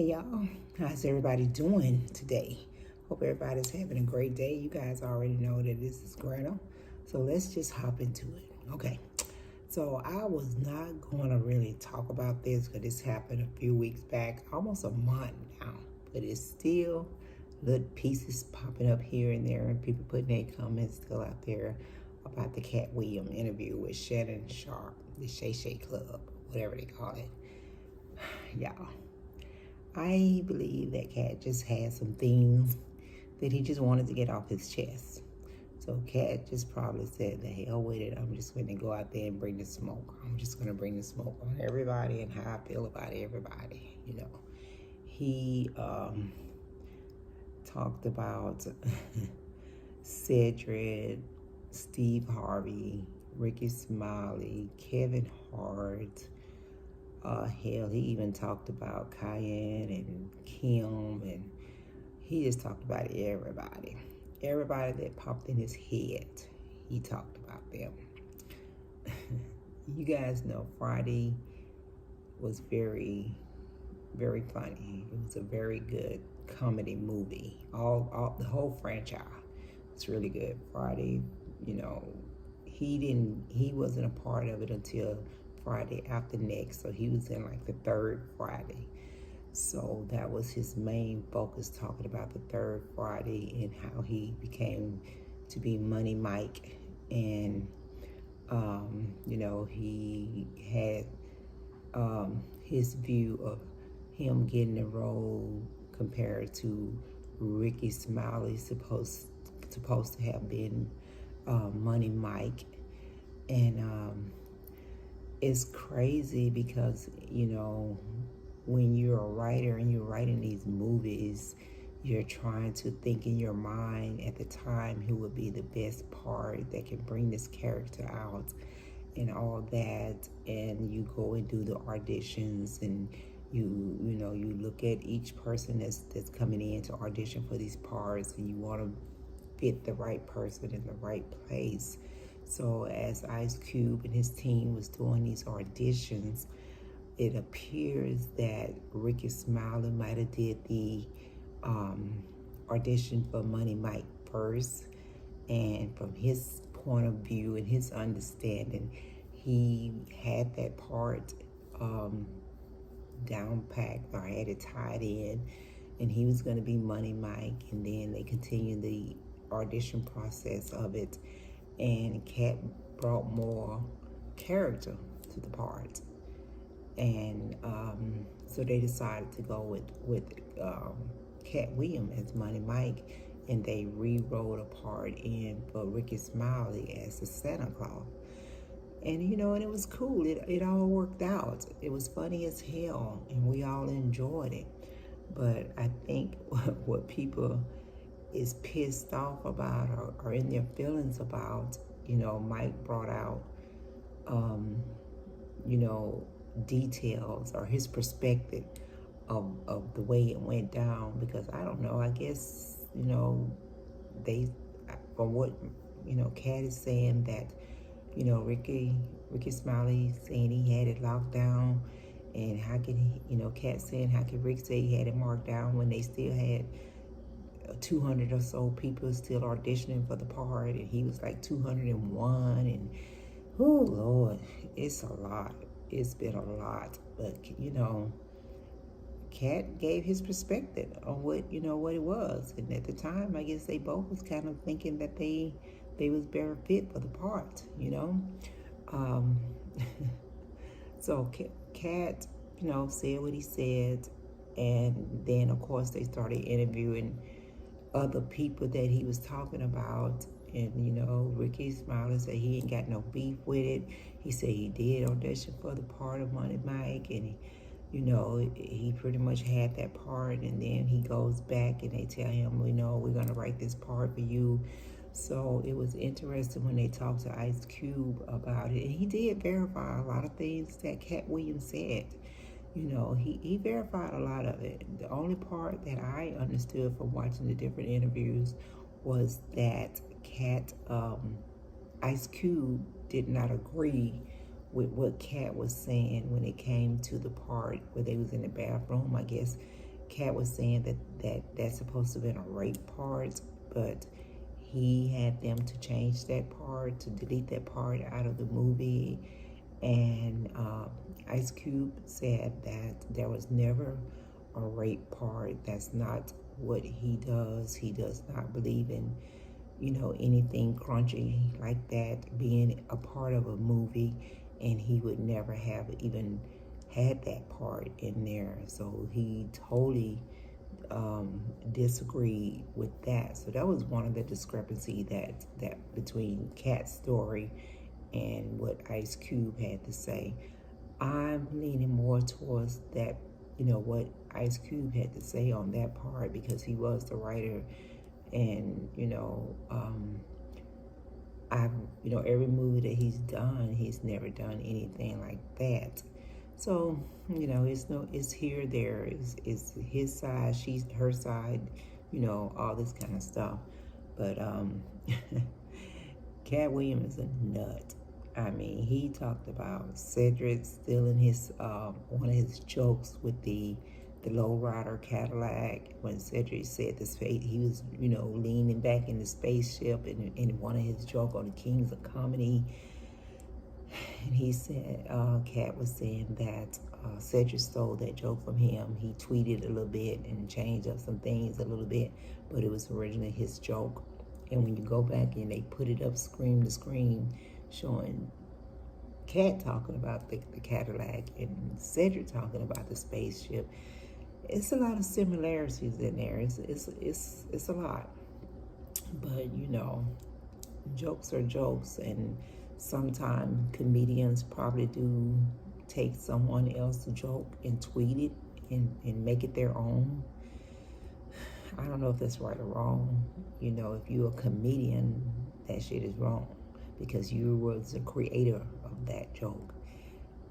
Hey y'all, how's everybody doing today? Hope everybody's having a great day. You guys already know that this is Granna, so let's just hop into it. Okay, so I was not going to really talk about this because this happened a few weeks back, almost a month now, but it's still little pieces popping up here and there, and people putting their comments still out there about the Cat Williams interview with Shannon Sharp, the Shay Shay Club, whatever they call it. Y'all, I believe that Cat just had some things that he just wanted to get off his chest. So Cat just probably said, the hell with it. I'm just going to go out there and bring the smoke. I'm just going to bring the smoke on everybody and how I feel about everybody. He talked about Cedric, Steve Harvey, Ricky Smiley, Kevin Hart. Hell, he even talked about Cayenne and Kim, and he just talked about everybody. Everybody that popped in his head, he talked about them. You guys know Friday was very, very funny. It was a very good comedy movie. All the whole franchise was really good. Friday, he wasn't a part of it until Friday after next, so he was in like the third Friday. So that was his main focus, talking about the third Friday and how he became to be Money Mike. And he had his view of him getting the role compared to Ricky Smiley supposed to have been Money Mike. And it's crazy because, when you're a writer and you're writing these movies, you're trying to think in your mind at the time who would be the best part that can bring this character out and all that. And you go and do the auditions, and you look at each person that's coming in to audition for these parts, and you want to fit the right person in the right place. So as Ice Cube and his team was doing these auditions, it appears that Ricky Smiley might have did the audition for Money Mike first, and from his point of view and his understanding, he had that part down packed or had it tied in, and he was going to be Money Mike. And then they continued the audition process of it, and Cat brought more character to the part, and so they decided to go with Cat Williams as Money Mike, and they rewrote a part in for Ricky Smiley as the Santa Claus. And and it was cool. It all worked out. It was funny as hell, and we all enjoyed it. But I think what people is pissed off about or in their feelings about, Mike brought out, details or his perspective of the way it went down. Because I don't know, I guess, they, from what, Cat is saying that, Ricky Smiley saying he had it locked down. And how could he, Cat saying, how could Rick say he had it marked down when they still had 200 or so people still auditioning for the part, and he was like 201. And oh Lord, it's a lot. It's been a lot. But Cat gave his perspective on what it was, and at the time I guess they both was kind of thinking that they was better fit for the part. So Cat said what he said, and then of course they started interviewing other people that he was talking about. And Ricky Smiley said he ain't got no beef with it. He said he did audition for the part of Money Mike, and he pretty much had that part. And then he goes back and they tell him, we're gonna write this part for you. So it was interesting when they talked to Ice Cube about it, and he did verify a lot of things that Cat Williams said. He verified a lot of it. The only part that I understood from watching the different interviews was that Ice Cube did not agree with what Cat was saying when it came to the part where they was in the bathroom, I guess, Kat was saying that's supposed to have been a rape part, but he had them to change that part, to delete that part out of the movie. And Ice Cube said that there was never a rape part. That's not what he does. He does not believe in, anything crunchy like that being a part of a movie, and he would never have even had that part in there. So he totally disagreed with that. So that was one of the discrepancy that between Kat's story and what Ice Cube had to say. I'm leaning more towards that, what Ice Cube had to say on that part, because he was the writer. And I've every movie that he's done, he's never done anything like that. So it's here, there, it's his side, she's her side, all this kind of stuff. But Cat Williams is a nut. I mean, he talked about Cedric stealing his one of his jokes with the lowrider Cadillac. When Cedric said this, he was leaning back in the spaceship, and in one of his jokes on the Kings of Comedy, and he said, Cat was saying that Cedric stole that joke from him. He tweeted a little bit and changed up some things a little bit, but it was originally his joke. And when you go back and they put it up screen to screen, showing Cat talking about the Cadillac and Cedric talking about the spaceship, it's a lot of similarities in there. It's a lot. But jokes are jokes, and sometimes comedians probably do take someone else's joke and tweet it and make it their own. I don't know if that's right or wrong. If you're a comedian, that shit is wrong, because you was the creator of that joke,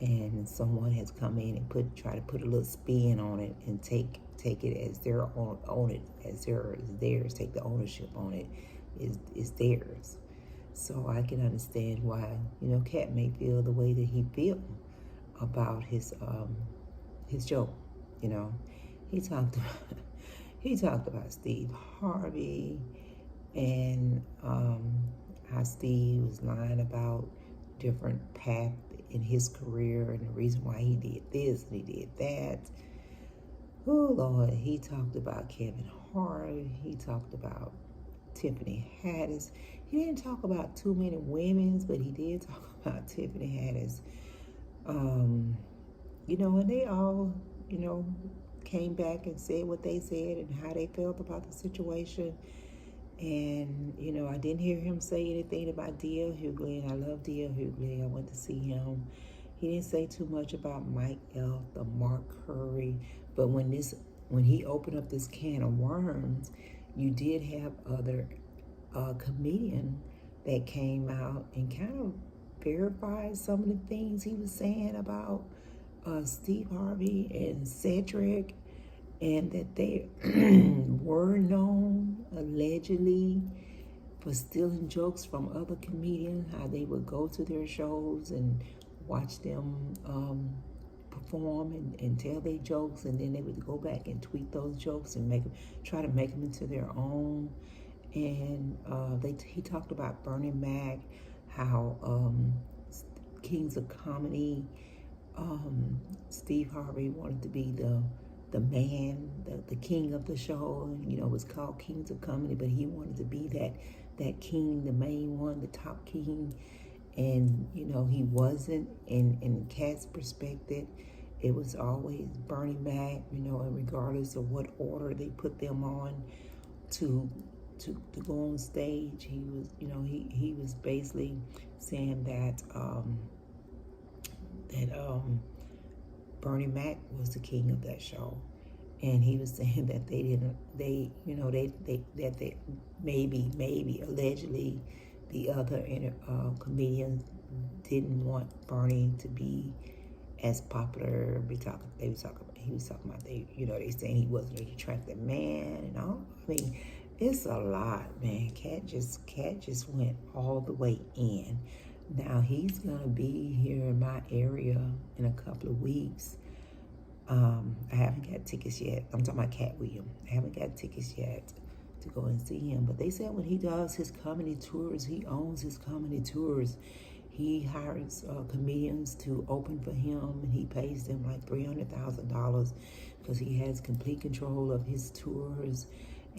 and someone has come in and try to put a little spin on it and take it as their own it as theirs, take the ownership on it, is theirs. So I can understand why Cat may feel the way that he feel about his joke. He talked about Steve Harvey, and how Steve was lying about different path in his career and the reason why he did this and he did that. Oh Lord, he talked about Kevin Hart. He talked about Tiffany Haddish. He didn't talk about too many women's, but he did talk about Tiffany Haddish. And they all, came back and said what they said and how they felt about the situation. And, I didn't hear him say anything about D.L. Hughley, and I love D.L. Hughley. I went to see him. He didn't say too much about Mike Elf or Mark Curry, but when he opened up this can of worms, you did have other comedians that came out and kind of verified some of the things he was saying about Steve Harvey and Cedric, and that they were known allegedly for stealing jokes from other comedians, how they would go to their shows and watch them perform and tell their jokes, and then they would go back and tweet those jokes and try to make them into their own. And he talked about Bernie Mac, how Kings of Comedy, Steve Harvey wanted to be the man, the king of the show. It was called Kings of Comedy, but he wanted to be that king, the main one, the top king. And he wasn't. In Cat's perspective, it was always Bernie Mac, and regardless of what order they put them on to go on stage, he was he was basically saying that Bernie Mac was the king of that show. And he was saying that they maybe allegedly the other comedians didn't want Bernie to be as popular. He was talking about they saying he wasn't an attractive man and all. I mean, it's a lot, man. Cat just went all the way in. Now he's gonna be here in my area in a couple of weeks. I haven't got tickets yet. I'm talking about Cat Williams. I haven't got tickets yet to go and see him. But they said when he does his comedy tours, he owns his comedy tours. He hires comedians to open for him, and he pays them like $300,000 because he has complete control of his tours.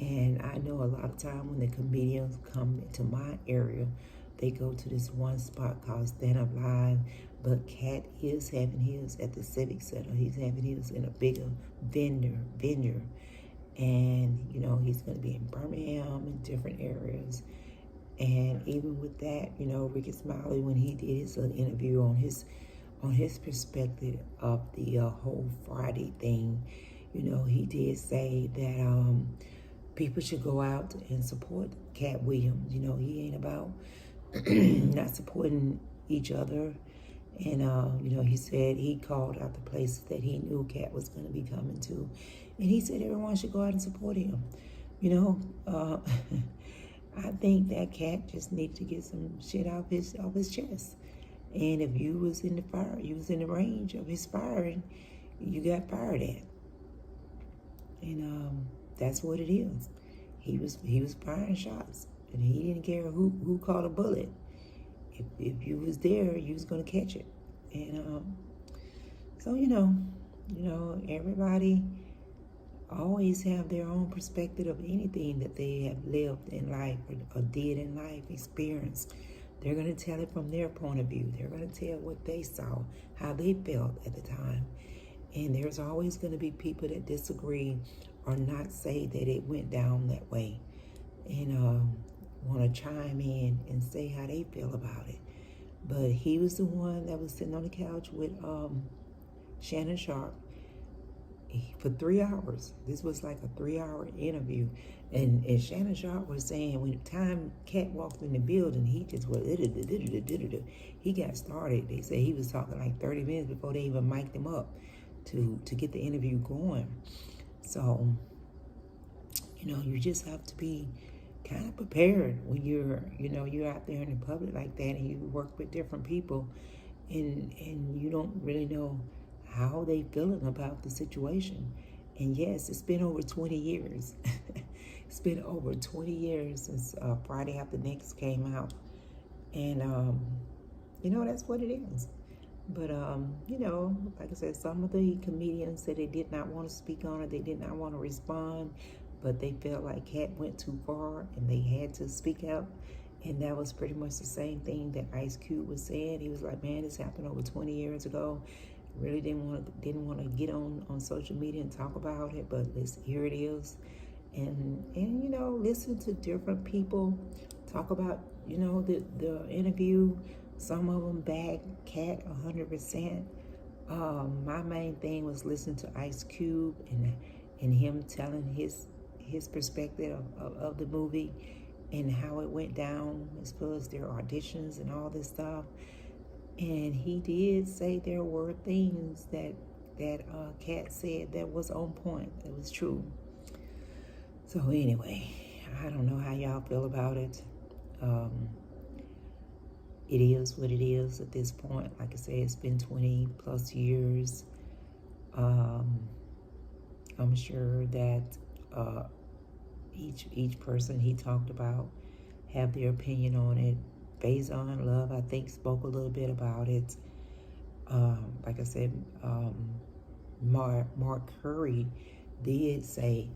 And I know a lot of time when the comedians come to my area, they go to this one spot called Stand Up Live. But Cat is having his at the Civic Center. He's having his in a bigger vineyard. And, you know, he's going to be in Birmingham and different areas. And even with that, you know, Ricky Smiley, when he did his interview on his perspective of the whole Friday thing, you know, he did say that people should go out and support Cat Williams. You know, he ain't about not supporting each other. And, you know, he said he called out the places that he knew Cat was going to be coming to. And he said everyone should go out and support him. You know, I think that Cat just needs to get some shit off his chest. And if you was in the fire, you was in the range of his firing, you got fired at. And that's what it is. He was firing shots, and he didn't care who caught a bullet. If you was there, you was gonna catch it. And so you know, everybody always have their own perspective of anything that they have lived in life or did in life, experienced. They're going to tell it from their point of view. They're going to tell what they saw, how they felt at the time. And there's always going to be people that disagree or not say that it went down that way, and want to chime in and say how they feel about it. But he was the one that was sitting on the couch with Shannon Sharp for 3 hours. This was like a 3-hour interview. And Shannon Sharp was saying when the time Cat walked in the building, he just was, he got started. They say he was talking like 30 minutes before they even mic'd him up to get the interview going. So, you know, you just have to be kind of prepared when you're out there in the public like that, and you work with different people, and you don't really know how they feeling about the situation. And yes, it's been over 20 years. It's been over 20 years since Friday After Next came out. And, you know, that's what it is. But, you know, like I said, some of the comedians said they did not want to speak on it. They did not want to respond. But they felt like Cat went too far and they had to speak out. And that was pretty much the same thing that Ice Cube was saying. He was like, man, this happened over 20 years ago. Really didn't want to get on social media and talk about it, but here it is. And you know, listen to different people talk about, you know, the interview. Some of them back Cat 100%. My main thing was listening to Ice Cube and him telling his perspective of the movie and how it went down as far as their auditions and all this stuff. And he did say there were things that Cat said that was on point, that was true. So anyway, I don't know how y'all feel about it. It is what it is at this point. Like I said, it's been 20 plus years. I'm sure that each person he talked about have their opinion on it. Faison Love, I think, spoke a little bit about it. Like I said, Mark Curry did say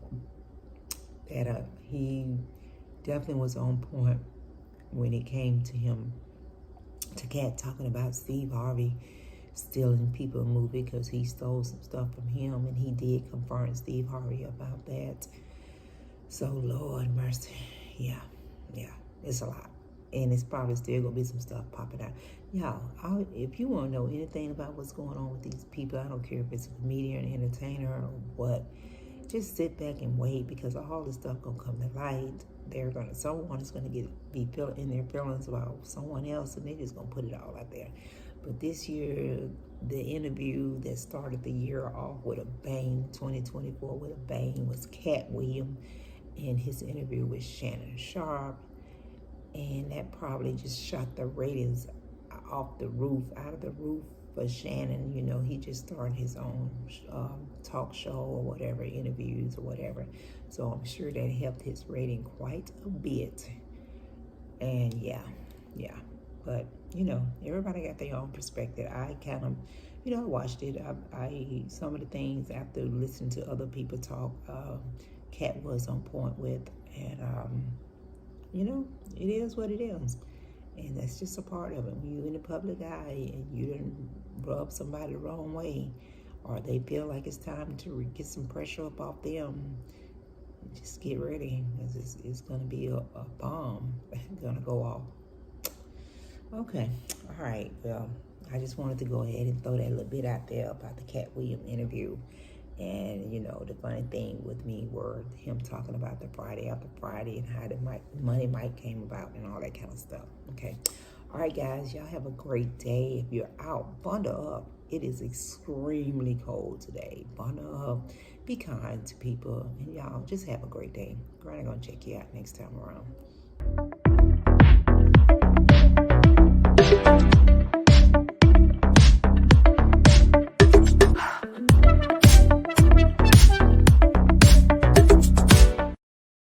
that he definitely was on point when it came to him, to Cat talking about Steve Harvey stealing People movie because he stole some stuff from him, and he did confront Steve Harvey about that. So, Lord mercy. Yeah, it's a lot. And it's probably still going to be some stuff popping out. Y'all, if you want to know anything about what's going on with these people, I don't care if it's a comedian, an entertainer, or what, just sit back and wait, because all this stuff going to come to light. Someone is going to be in their feelings about someone else, and they're just going to put it all out there. But this year, the interview that started the year off with a bang, 2024 with a bang, was Cat Williams and his interview with Shannon Sharp. And that probably just shot the ratings out of the roof for Shannon. You know, he just started his own talk show or whatever, interviews or whatever. So I'm sure that helped his rating quite a bit. And yeah. But, you know, everybody got their own perspective. I kind of, you know, I watched it. I some of the things after listening to other people talk, Kat was on point with. And, you know, it is what it is. And that's just a part of it. When you're in the public eye and you didn't rub somebody the wrong way, or they feel like it's time to get some pressure up off them, just get ready, because it's going to be a bomb going to go off. Okay, all right, well, I just wanted to go ahead and throw that little bit out there about the Cat Williams interview. And, you know, the funny thing with me were him talking about the Friday after Friday and how the Money Mike came about and all that kind of stuff. Okay. All right, guys, y'all have a great day. If you're out, bundle up. It is extremely cold today. Bundle up. Be kind to people. And y'all just have a great day. Granna gonna check you out next time around.